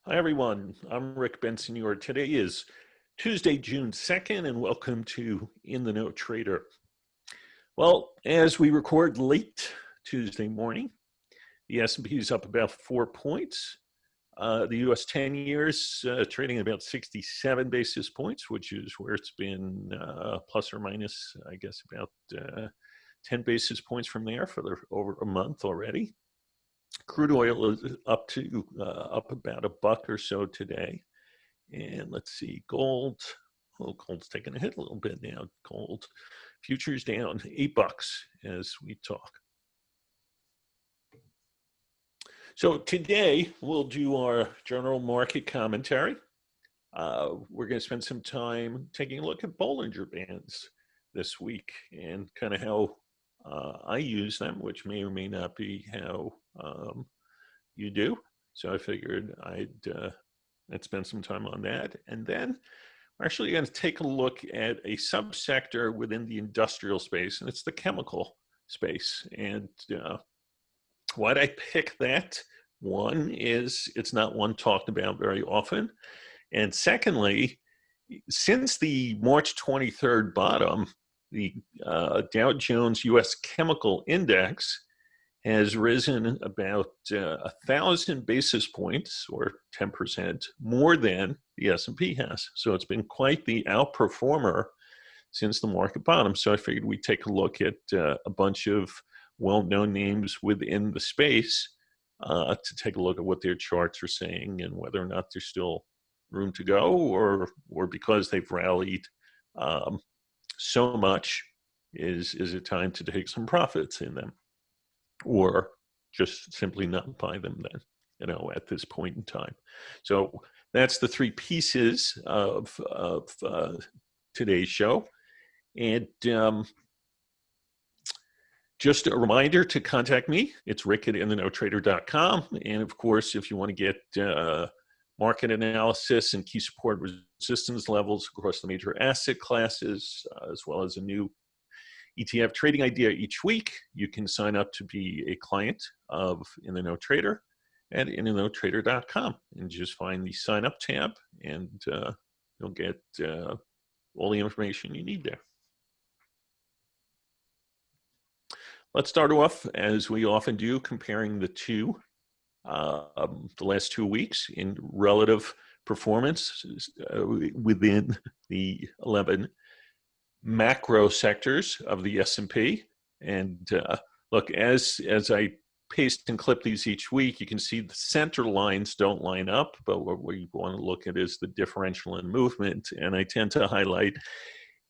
Hi, everyone. I'm Rick Bensignor. Today is Tuesday, June 2nd, and welcome to In the Know Trader. Well, as we record late Tuesday morning, the S&P is up about 4 points. The U.S. 10 years trading at about 67 basis points, which is where it's been plus or minus, I guess, about 10 basis points from there for over a month already. Crude oil is up about $1 or so today. And let's see, gold. Well, gold's taking a hit a little bit now. Gold futures down $8 as we talk. So today we'll do our general market commentary. We're going to spend some time taking a look at Bollinger Bands this week and kind of how I use them, which may or may not be how you do. So I figured I'd spend some time on that. And then we're actually going to take a look at a subsector within the industrial space, and it's the chemical space. And why'd I pick that? One is it's not one talked about very often. And secondly, since the March 23rd bottom, the Dow Jones U.S. Chemical Index has risen about 1,000 basis points, or 10% more than the S&P has. So it's been quite the outperformer since the market bottom. So I figured we'd take a look at a bunch of well-known names within the space to take a look at what their charts are saying and whether or not there's still room to go, or because they've rallied so much, is it time to take some profits in them, or just simply not buy them then, at this point in time. So that's the three pieces of today's show. And just a reminder to contact me. It's rick@intheknowtrader.com. And of course, if you want to get market analysis and key support resistance levels across the major asset classes, as well as a new ETF trading idea each week, you can sign up to be a client of In the Know Trader at intheknowtrader.com and just find the sign up tab, and you'll get all the information you need there. Let's start off, as we often do, comparing the last 2 weeks in relative performance within the 11 macro sectors of the S&P. And look, as I paste and clip these each week, you can see the center lines don't line up, but what we want to look at is the differential in movement. And I tend to highlight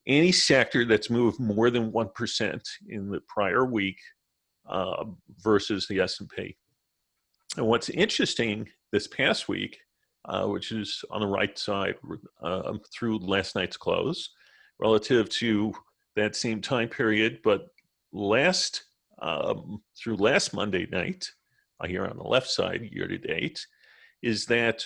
any sector that's moved more than 1% in the prior week versus the S&P. And what's interesting this past week, which is on the right side through last night's close, relative to that same time period, but through last Monday night, here on the left side, year to date, is that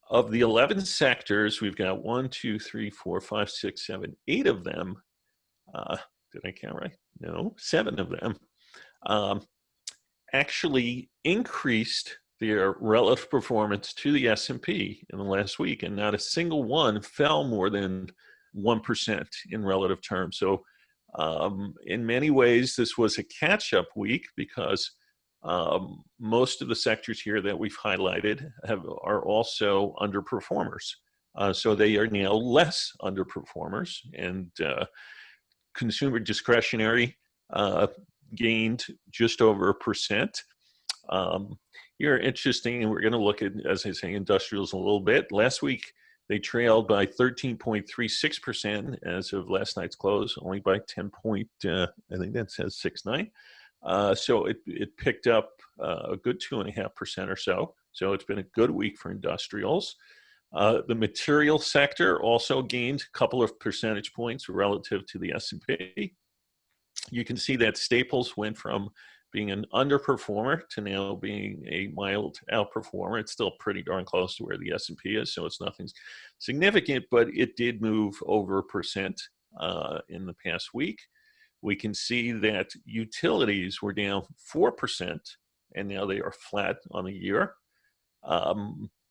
of the 11 sectors, we've got 1, 2, 3, 4, 5, 6, 7, 8 of them. Did I count right? No, 7 of them actually increased their relative performance to the S&P in the last week, and not a single one fell more than 1% in relative terms. So in many ways, this was a catch-up week because most of the sectors here that we've highlighted are also underperformers. So they are now less underperformers, and consumer discretionary gained just over 1%. Here, interesting, and we're going to look at, as I say, industrials a little bit. Last week, they trailed by 13.36% as of last night's close, only by 10 point, I think that says 6.9. So it picked up a good 2.5% or so. So it's been a good week for industrials. The material sector also gained a couple of percentage points relative to the S&P. You can see that staples went from being an underperformer to now being a mild outperformer. It's still pretty darn close to where the S&P is, so it's nothing significant, but it did move over 1% in the past week. We can see that utilities were down 4%, and now they are flat on the year.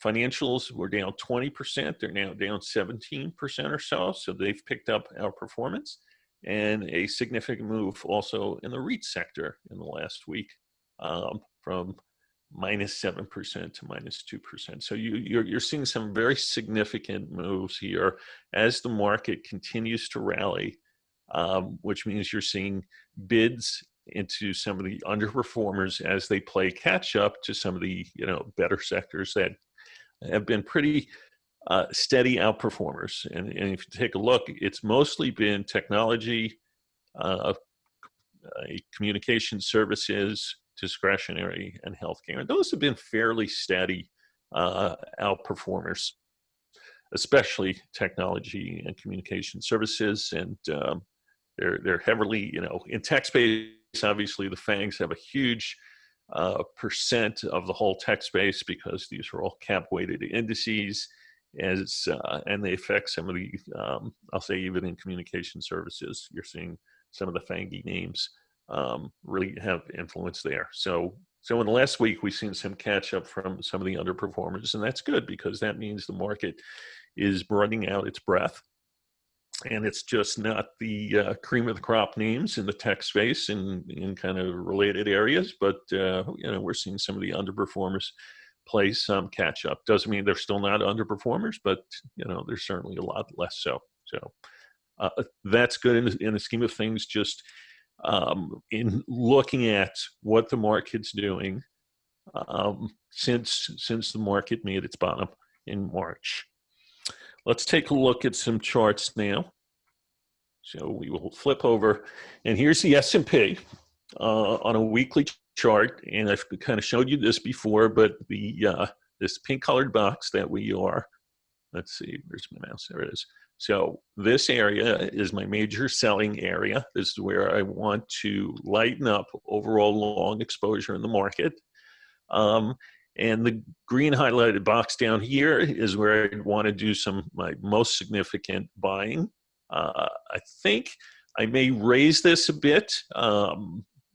Financials were down 20%. They're now down 17% or so. So they've picked up our performance, and a significant move also in the REIT sector in the last week, from -7% to -2%. So you're seeing some very significant moves here as the market continues to rally, which means you're seeing bids into some of the underperformers as they play catch up to some of the better sectors that have been pretty steady outperformers. And if you take a look, it's mostly been technology, communication services, discretionary, and healthcare. And those have been fairly steady outperformers, especially technology and communication services. And they're heavily, in tech space, obviously the FANGs have a huge percent of the whole tech space because these are all cap-weighted indices, and they affect some of the, I'll say even in communication services, you're seeing some of the FANGy names really have influence there. So in the last week, we've seen some catch up from some of the underperformers, and that's good because that means the market is running out its breath. And it's just not the cream of the crop names in the tech space and in kind of related areas, but we're seeing some of the underperformers play some catch up. Doesn't mean they're still not underperformers, but there's certainly a lot less so. So that's good in the scheme of things. Just in looking at what the market's doing since the market made its bottom in March. Let's take a look at some charts now. So we will flip over, and here's the S&P on a weekly chart. And I've kind of showed you this before, but the this pink-colored box that we are, let's see, where's my mouse? There it is. So this area is my major selling area. This is where I want to lighten up overall long exposure in the market. And the green highlighted box down here is where I want to do my most significant buying. I think I may raise this a bit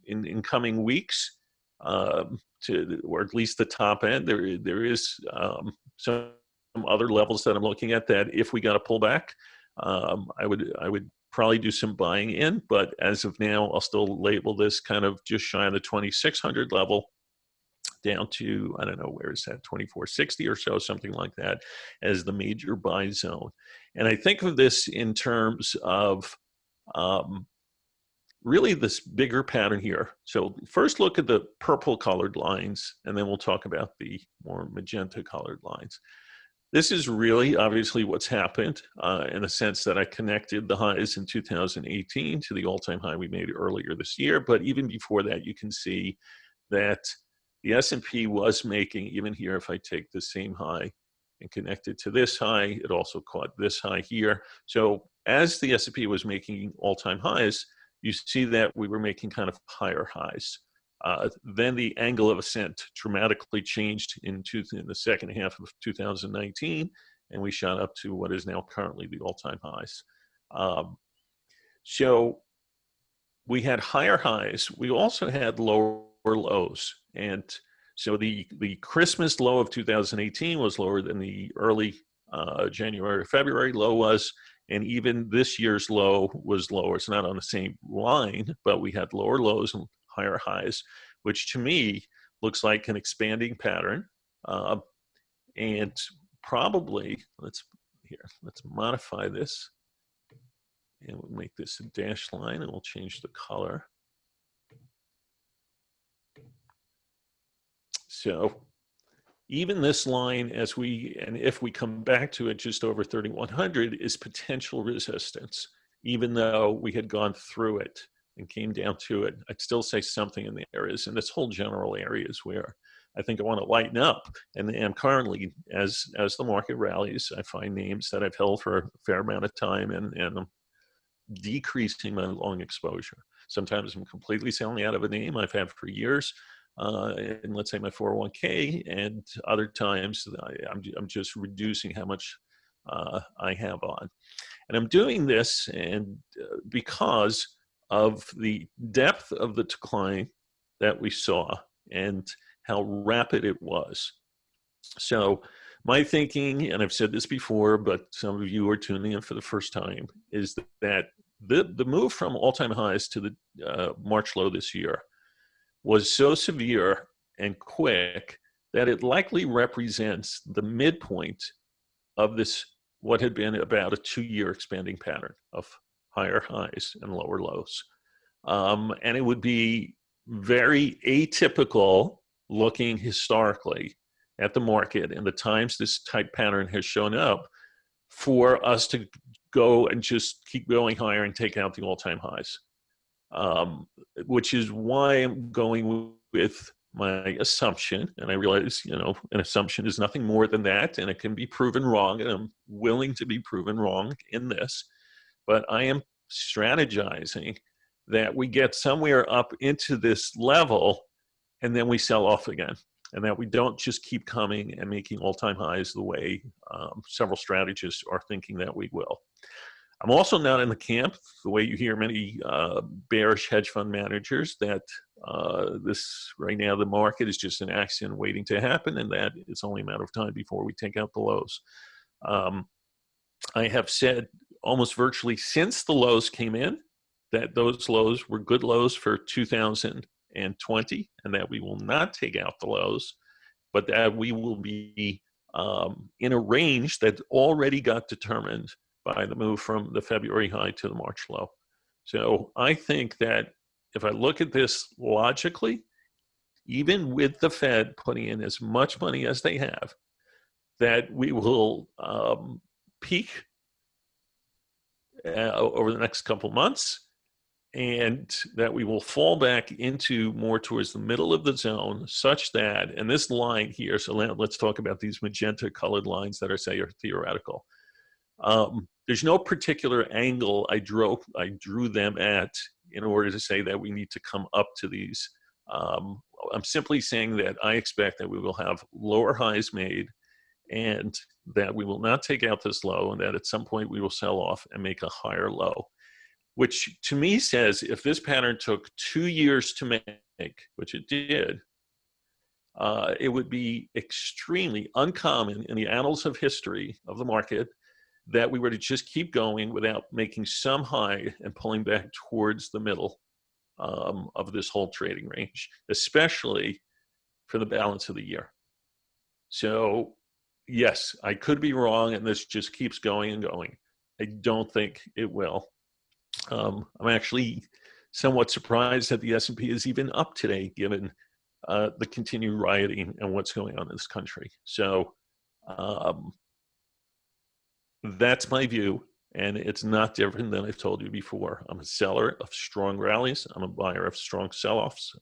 in coming weeks or at least the top end. There is some other levels that I'm looking at that if we got a pullback, I would probably do some buying in. But as of now, I'll still label this kind of just shy of the 2,600 level, down to, I don't know, where is that, 2460 or so, something like that, as the major buy zone. And I think of this in terms of really this bigger pattern here. So first look at the purple colored lines, and then we'll talk about the more magenta colored lines. This is really obviously what's happened in the sense that I connected the highs in 2018 to the all-time high we made earlier this year. But even before that, you can see that the S&P was making, even here, if I take the same high and connect it to this high, it also caught this high here. So as the S&P was making all-time highs, you see that we were making kind of higher highs. Then the angle of ascent dramatically changed in the second half of 2019, and we shot up to what is now currently the all-time highs. So we had higher highs. We also had lower lows. And so the Christmas low of 2018 was lower than the early January, February low was. And even this year's low was lower. It's not on the same line, but we had lower lows and higher highs, which to me looks like an expanding pattern. And probably, let's modify this. And we'll make this a dashed line, and we'll change the color. So even this line, if we come back to it just over 3,100, is potential resistance, even though we had gone through it and came down to it. I'd still say something in there is, and this whole general area is where I think I want to lighten up. And currently, as the market rallies, I find names that I've held for a fair amount of time, and I'm decreasing my long exposure. Sometimes I'm completely selling out of a name I've had for years, and let's say my 401k, and other times I'm just reducing how much I have on. And I'm doing this and because of the depth of the decline that we saw and how rapid it was. So My thinking, and I've said this before, but some of you are tuning in for the first time, is that the move from all-time highs to the March low this year was so severe and quick that it likely represents the midpoint of this, what had been about a 2-year expanding pattern of higher highs and lower lows. And it would be very atypical looking historically at the market and the times this type pattern has shown up for us to go and just keep going higher and take out the all-time highs, which is why I'm going with my assumption. And I realize, an assumption is nothing more than that, and it can be proven wrong, and I'm willing to be proven wrong in this. But I am strategizing that we get somewhere up into this level and then we sell off again, and that we don't just keep coming and making all-time highs the way several strategists are thinking that we will. I'm also not in the camp, the way you hear many bearish hedge fund managers, that this right now the market is just an accident waiting to happen, and that it's only a matter of time before we take out the lows. I have said almost virtually since the lows came in that those lows were good lows for 2020, and that we will not take out the lows, but that we will be in a range that already got determined by the move from the February high to the March low. So I think that if I look at this logically, even with the Fed putting in as much money as they have, that we will peak over the next couple months, and that we will fall back into more towards the middle of the zone, such that, and this line here, so let's talk about these magenta colored lines that are theoretical. There's no particular angle I drew them at in order to say that we need to come up to these. I'm simply saying that I expect that we will have lower highs made, and that we will not take out this low, and that at some point we will sell off and make a higher low, which to me says if this pattern took 2 years to make, which it did, it would be extremely uncommon in the annals of history of the market that we were to just keep going without making some high and pulling back towards the middle of this whole trading range, especially for the balance of the year. So yes, I could be wrong, and this just keeps going and going. I don't think it will. I'm actually somewhat surprised that the S&P is even up today, given the continued rioting and what's going on in this country. So that's my view, and it's not different than I've told you before. I'm a seller of strong rallies. I'm a buyer of strong sell-offs.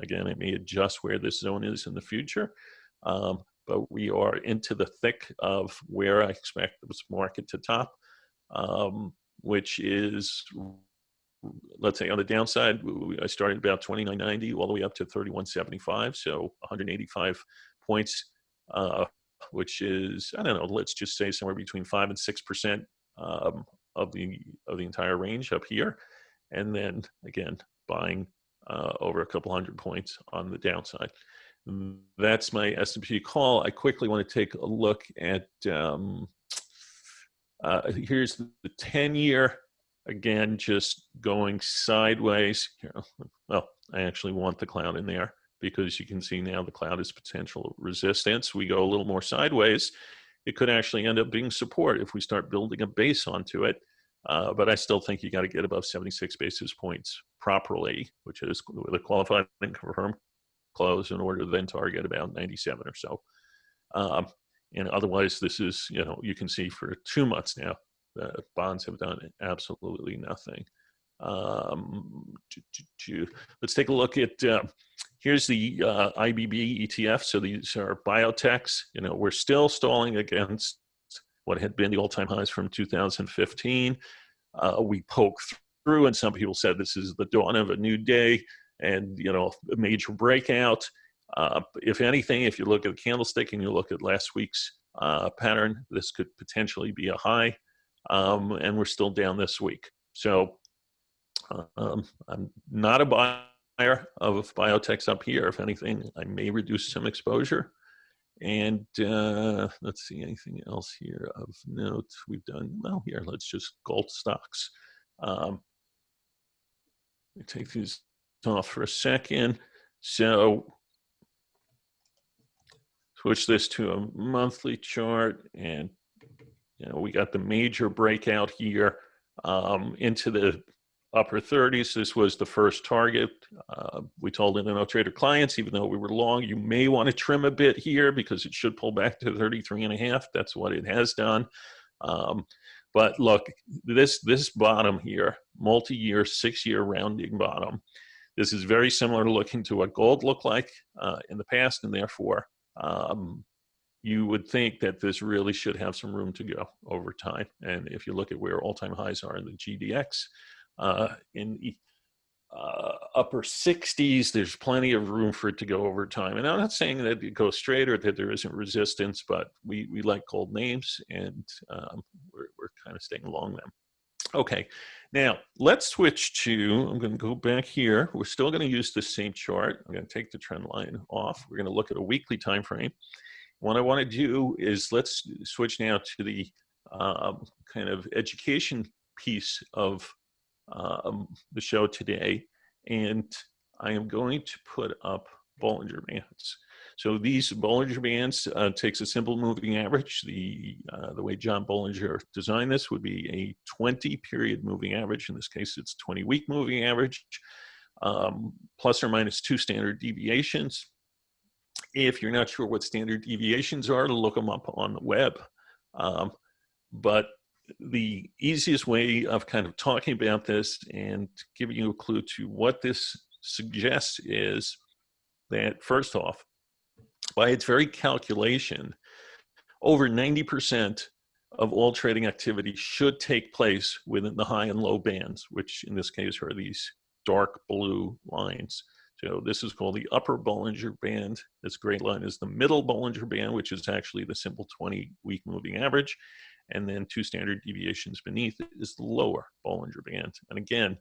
Again, I may adjust where this zone is in the future, but we are into the thick of where I expect this market to top, which is, let's say on the downside, I started about 29.90 all the way up to 31.75, so 185 points, which is, I don't know, let's just say somewhere between 5 and 6% of the entire range up here, and then again buying over a couple hundred points on the downside. That's my S&P call. I quickly want to take a look at here's the 10-year, again just going sideways. Well, I actually want the cloud in there, because you can see now the cloud is potential resistance. We go a little more sideways, it could actually end up being support if we start building a base onto it. But I still think you got to get above 76 basis points properly, which is with a qualified and confirmed close, in order to then target about 97 or so. And otherwise, this is, you can see for 2 months now, the bonds have done absolutely nothing. Let's take a look at, here's the Ibb Etf. So these are biotechs. We're still stalling against what had been the all-time highs from 2015. We poke through, and some people said this is the dawn of a new day, and a major breakout. If anything, if you look at the candlestick and you look at last week's pattern, this could potentially be a high, and we're still down this week. So I'm not a buyer of biotechs up here. If anything, I may reduce some exposure. And let's see, anything else here of note we've done? Well, here, let's just gold stocks. Let me take these off for a second. So switch this to a monthly chart, and we got the major breakout here into the upper 30s. This was the first target. We told InnoTrader clients, even though we were long, you may want to trim a bit here because it should pull back to 33.5. That's what it has done. But look, this bottom here, multi-year, 6-year rounding bottom, this is very similar to looking to what gold looked like in the past, and therefore you would think that this really should have some room to go over time. And if you look at where all-time highs are in the GDX, in the upper 60s, there's plenty of room for it to go over time. And I'm not saying that it goes straight or that there isn't resistance, but we like gold names, and we're kind of staying along them. Okay, now let's switch to, I'm going to go back here. We're still going to use the same chart. I'm going to take the trend line off. We're going to look at a weekly time frame. What I want to do is let's switch now to the kind of education piece of the show today, and I am going to put up Bollinger Bands. So these Bollinger Bands takes a simple moving average. The way John Bollinger designed this would be a 20-period moving average. In this case, it's 20-week moving average, plus or minus 2 standard deviations. If you're not sure what standard deviations are, look them up on the web. But the easiest way of kind of talking about this and giving you a clue to what this suggests is that, first off, by its very calculation, over 90% of all trading activity should take place within the high and low bands, which in this case are these dark blue lines. So this is called the upper Bollinger Band. This gray line is the middle Bollinger Band, which is actually the simple 20-week moving average. And then 2 standard deviations beneath it is the lower Bollinger Band. And again,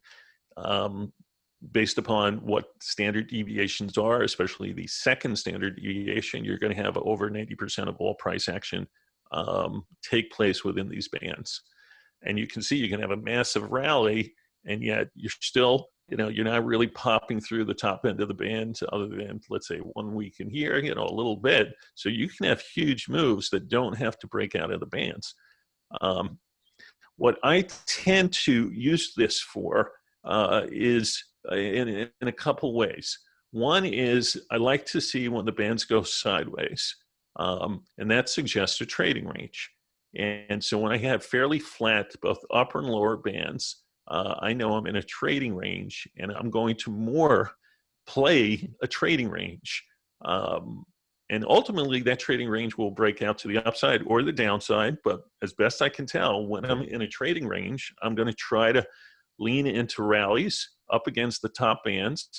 based upon what standard deviations are, especially the second standard deviation, you're going to have over 90% of all price action take place within these bands. And you can see you can have a massive rally, and yet you're still, you're not really popping through the top end of the band other than, let's say, 1 week in here, a little bit. So you can have huge moves that don't have to break out of the bands. What I tend to use this for is in a couple ways. One is I like to see when the bands go sideways, and that suggests a trading range. And so when I have fairly flat, both upper and lower bands, I know I'm in a trading range, and I'm going to more play a trading range. And ultimately, that trading range will break out to the upside or the downside. But as best I can tell, when I'm in a trading range, I'm going to try to lean into rallies up against the top bands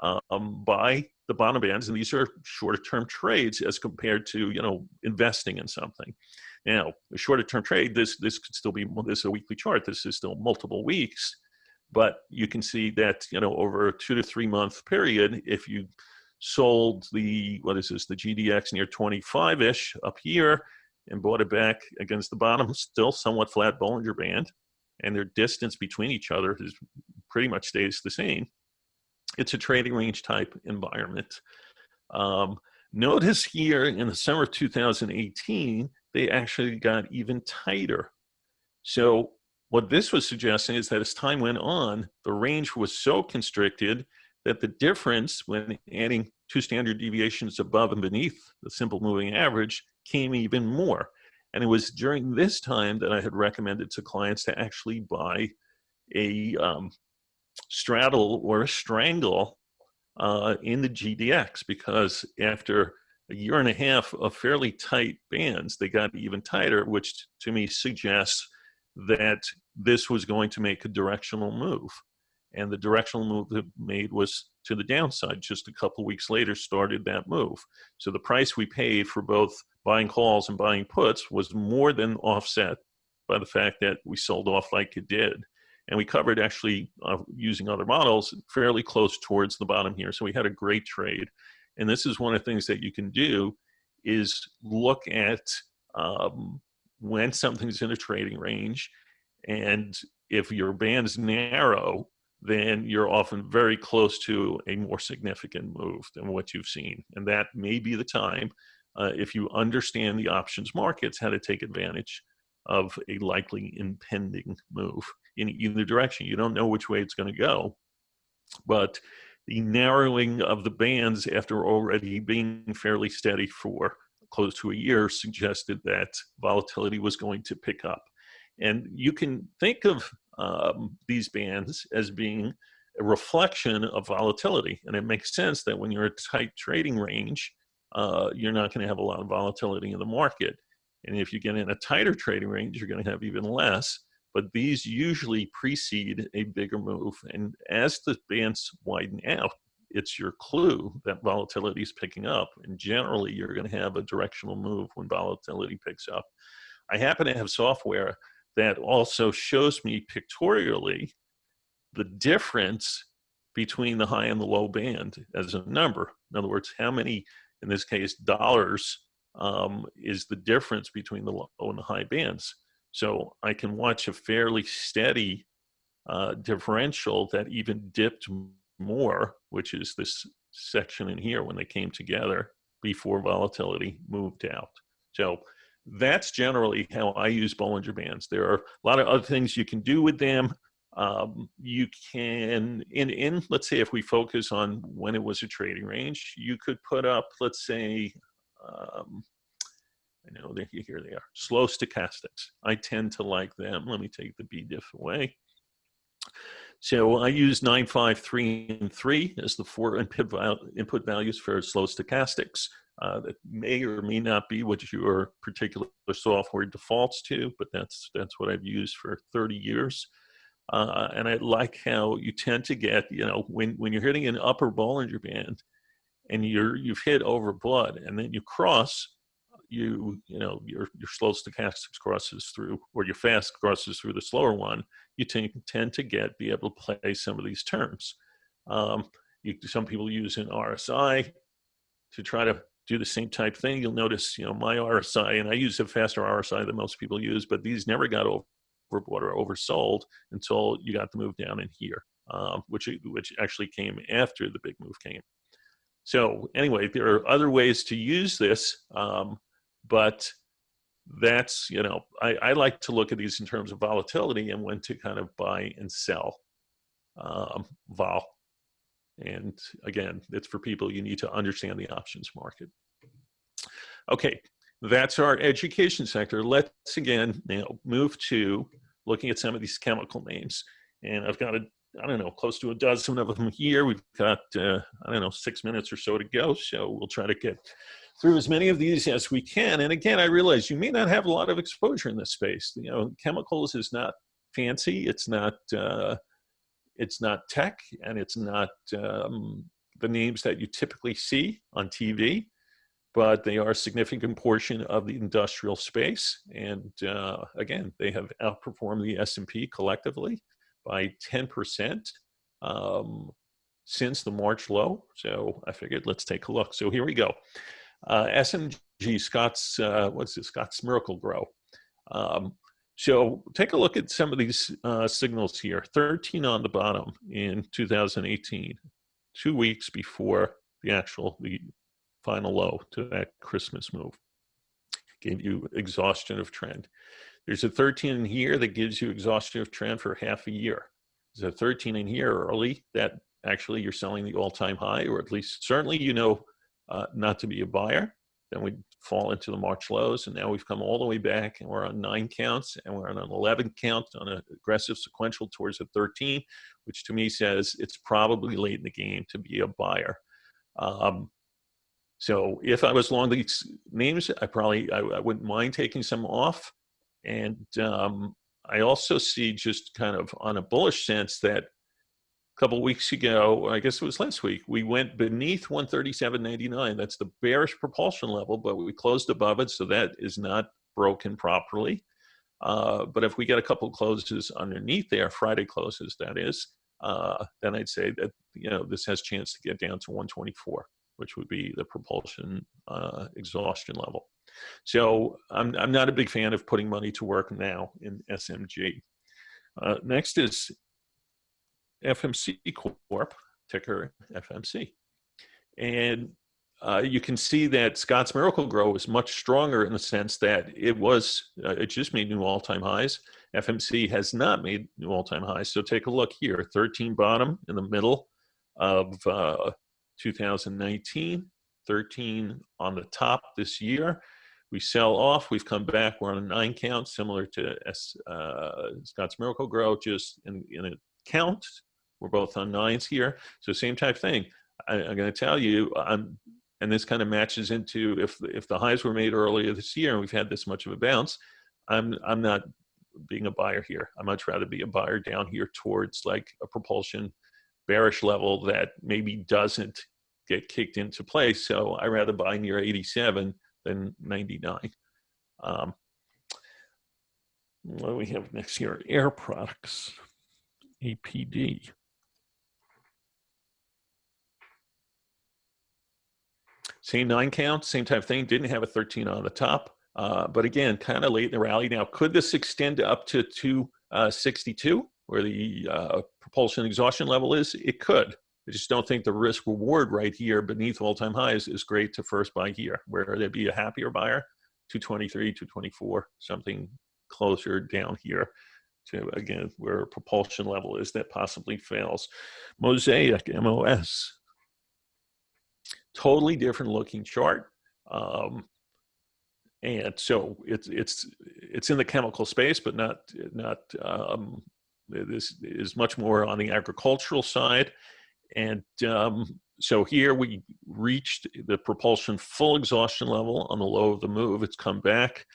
by the bottom bands. And these are shorter-term trades as compared to, investing in something. Now, a shorter-term trade, this could still be, this is a weekly chart. This is still multiple weeks. But you can see that, over a 2 to 3 month period, if you sold the GDX near 25-ish up here and bought it back against the bottom, still somewhat flat Bollinger Band, and their distance between each other is pretty much stays the same. It's a trading range type environment. Notice here in the summer of 2018, they actually got even tighter. So what this was suggesting is that as time went on, the range was so constricted that the difference when adding 2 standard deviations above and beneath the simple moving average came even more. And it was during this time that I had recommended to clients to actually buy a straddle or a strangle in the GDX, because after a year and a half of fairly tight bands, they got even tighter, which to me suggests that this was going to make a directional move. And the directional move that made was to the downside. Just a couple weeks later started that move. So the price we paid for both buying calls and buying puts was more than offset by the fact that we sold off like it did. And we covered, actually, using other models, fairly close towards the bottom here. So we had a great trade. and this is one of the things that you can do, is look at when something's in a trading range, and if your band's narrow, then you're often very close to a more significant move than what you've seen. And that may be the time, if you understand the options markets, how to take advantage of a likely impending move in either direction. You don't know which way it's going to go, but the narrowing of the bands after already being fairly steady for close to a year suggested that volatility was going to pick up. And you can think of these bands as being a reflection of volatility. And it makes sense that when you're a tight trading range, you're not going to have a lot of volatility in the market. And if you get in a tighter trading range, you're going to have even less. But these usually precede a bigger move. And as the bands widen out, it's your clue that volatility is picking up. And generally, you're going to have a directional move when volatility picks up. I happen to have software that also shows me pictorially the difference between the high and the low band as a number. In other words, how many, in this case, dollars is the difference between the low and the high bands. So I can watch a fairly steady differential that even dipped more, which is this section in here when they came together before volatility moved out. So that's generally how I use Bollinger Bands. There are a lot of other things you can do with them. You can, let's say if we focus on when it was a trading range, you could put up, let's say, I know here they are, slow stochastics. I tend to like them. Let me take the BDIF away. So I use 9, 5, 3, and 3 as the 4 input values for slow stochastics. That may or may not be what your particular software defaults to, but that's what I've used for 30 years. And I like how you tend to get, when you're hitting an upper Bollinger Band and you've hit overbought and then you cross, your slow stochastics crosses through, or your fast crosses through the slower one, you tend to be able to play some of these terms. Some people use an RSI to try to do the same type thing. You'll notice, my RSI, and I use a faster RSI than most people use, but these never got overbought or oversold until you got the move down in here, which actually came after the big move came. So anyway, there are other ways to use this, but that's, I like to look at these in terms of volatility and when to kind of buy and sell vol. And again, it's for people, you need to understand the options market. Okay, that's our education sector. Let's again now move to looking at some of these chemical names. And I've got close to a dozen of them here. We've got, 6 minutes or so to go. So we'll try to get through as many of these as we can. And again, I realize you may not have a lot of exposure in this space. Chemicals is not fancy. It's not tech, and it's not the names that you typically see on TV, but they are a significant portion of the industrial space. And again, they have outperformed the S&P collectively by 10% since the March low. So I figured let's take a look. So here we go. SMG, Scott's, Scott's Miracle-Gro. So take a look at some of these signals here. 13 on the bottom in 2018, 2 weeks before the final low to that Christmas move. Gave you exhaustion of trend. There's a 13 in here that gives you exhaustion of trend for half a year. There's a 13 in here early that actually you're selling the all-time high, or at least certainly not to be a buyer. Then we fall into the March lows, and now we've come all the way back, and we're on 9 counts, and we're on an 11 count on an aggressive sequential towards a 13, which to me says it's probably late in the game to be a buyer. So if I was long these names, I wouldn't mind taking some off. And I also see, just kind of on a bullish sense, that a couple of weeks ago, I guess it was last week, we went beneath 137.99. That's the bearish propulsion level, but we closed above it, so that is not broken properly. But if we get a couple of closes underneath there, Friday closes, that is, then I'd say that this has a chance to get down to 124. which would be the propulsion exhaustion level. So I'm not a big fan of putting money to work now in SMG. Next is FMC Corp, ticker FMC. And you can see that Scott's Miracle-Gro is much stronger in the sense that it just made new all-time highs. FMC has not made new all-time highs. So take a look here, 13 bottom in the middle of 2019, 13 on the top this year. We sell off, we've come back, we're on a 9 count, similar to Scott's Miracle-Gro, just in a count. We're both on 9s here. So same type thing. I'm going to tell you, and this kind of matches into if the highs were made earlier this year and we've had this much of a bounce, I'm not being a buyer here. I'd much rather be a buyer down here towards like a propulsion bearish level that maybe doesn't get kicked into place. So I rather buy near 87 than 99. What do we have next here? Airprox, APD. Same 9 count, same type of thing. Didn't have a 13 on the top. But again, kind of late in the rally. Now, could this extend up to 262, where the propulsion exhaustion level is? It could. I just don't think the risk reward right here beneath all-time highs is great to first buy here. Where there'd be a happier buyer, 223, 224, something closer down here to, again, where propulsion level is that possibly fails. Mosaic, MOS. Totally different looking chart. And so it's in the chemical space, but not this is much more on the agricultural side. And so here we reached the propulsion full exhaustion level on the low of the move. It's come back.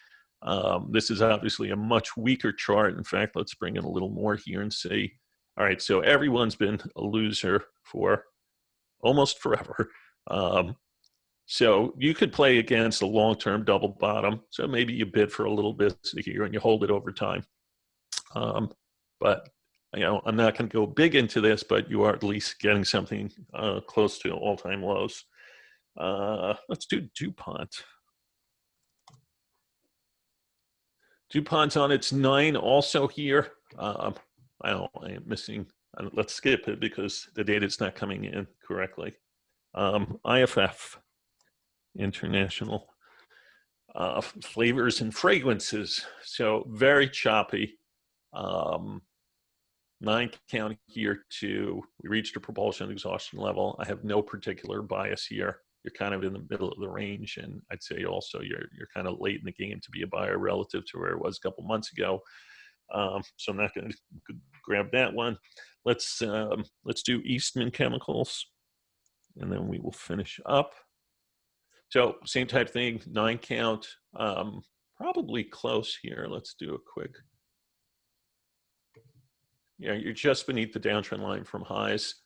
This is obviously a much weaker chart. In fact, let's bring in a little more here and see. All right, so everyone's been a loser for almost forever. So you could play against a long-term double bottom. So maybe you bid for a little bit here and you hold it over time. But you know, I'm not going to go big into this, but you are at least getting something close to all-time lows. Let's do DuPont. DuPont's on its 9 also here. I am missing. Let's skip it because the data is not coming in correctly. IFF, International Flavors and Fragrances. So very choppy. 9 count here to, we reached a propulsion exhaustion level. I have no particular bias here. You're kind of in the middle of the range, and I'd say also you're kind of late in the game to be a buyer relative to where it was a couple months ago. So I'm not going to grab that one. Let's do Eastman Chemicals, and then we will finish up. So same type thing, 9 count, probably close here. Let's do a quick. Yeah, you're just beneath the downtrend line from highs.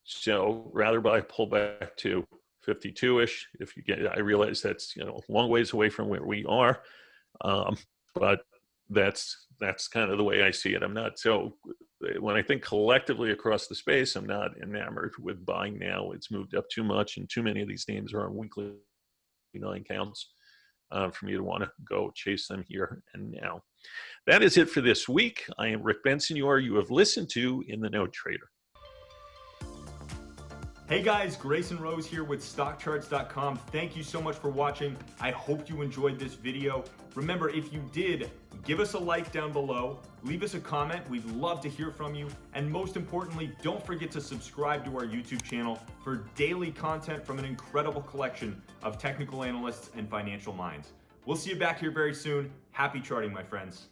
So rather buy pullback to 52-ish. If you get, I realize that's, you know, a long ways away from where we are, but that's kind of the way I see it. I'm not, so when I think collectively across the space, I'm not enamored with buying now. It's moved up too much, and too many of these names are on weekly 9 counts for me to want to go chase them here and now. That is it for this week. I am Rick Bensignor. You have listened to In the Know Trader. Hey guys, Grayson Rose here with StockCharts.com. Thank you so much for watching. I hope you enjoyed this video. Remember, if you did, give us a like down below, leave us a comment. We'd love to hear from you. And most importantly, don't forget to subscribe to our YouTube channel for daily content from an incredible collection of technical analysts and financial minds. We'll see you back here very soon. Happy charting, my friends.